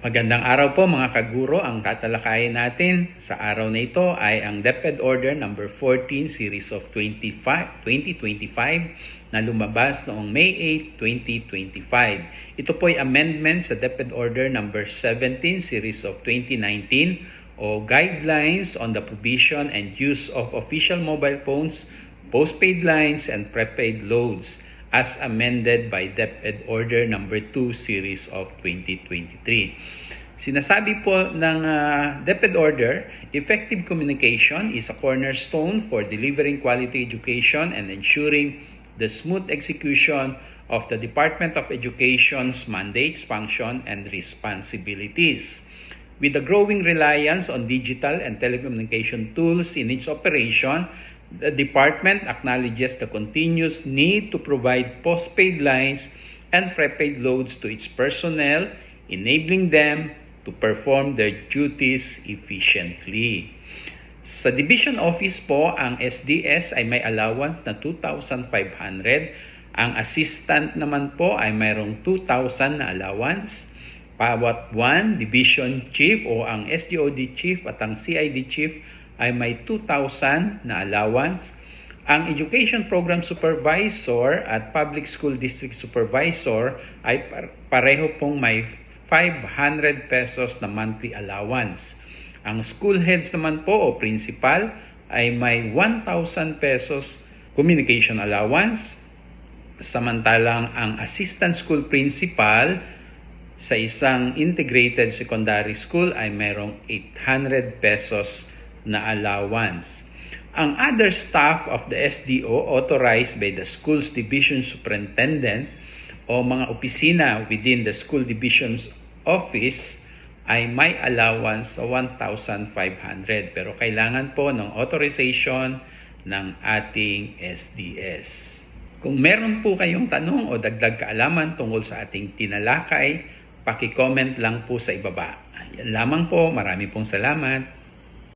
Magandang araw po mga kaguro. Ang tatalakayin natin sa araw na ito ay ang DepEd Order number 14 Series of 2025 na lumabas noong May 8, 2025. Ito po ay amendment sa DepEd Order number 17 Series of 2019 o Guidelines on the Provision and Use of Official Mobile Phones, Postpaid Lines, and Prepaid Loads as amended by DepEd Order number 2 Series of 2023. Sinasabi po ng DepEd Order, effective communication is a cornerstone for delivering quality education and ensuring the smooth execution of the Department of Education's mandates, function, and responsibilities. With the growing reliance on digital and telecommunication tools in its operation, the department acknowledges the continuous need to provide postpaid lines and prepaid loads to its personnel, enabling them to perform their duties efficiently. Sa Division Office po, ang SDS ay may allowance na 2,500. Ang assistant naman po ay mayroong 2,000 na allowance. Bawat buwan, Division Chief o ang SDOD Chief at ang CID Chief ay may 2,000 na allowance. Ang Education Program Supervisor at Public School District Supervisor ay pareho pong may 500 pesos na monthly allowance. Ang school heads naman po o principal ay may 1,000 pesos communication allowance. Samantalang ang assistant school principal sa isang integrated secondary school ay mayroong 800 pesos na allowance. Ang other staff of the SDO authorized by the school's division superintendent o mga opisina within the school division's office ay may allowance sa 1,500 pero kailangan po ng authorization ng ating SDS. Kung meron po kayong tanong o dagdag kaalaman tungkol sa ating tinalakay, paki-comment lang po sa ibaba. Yan lamang po. Marami pong salamat.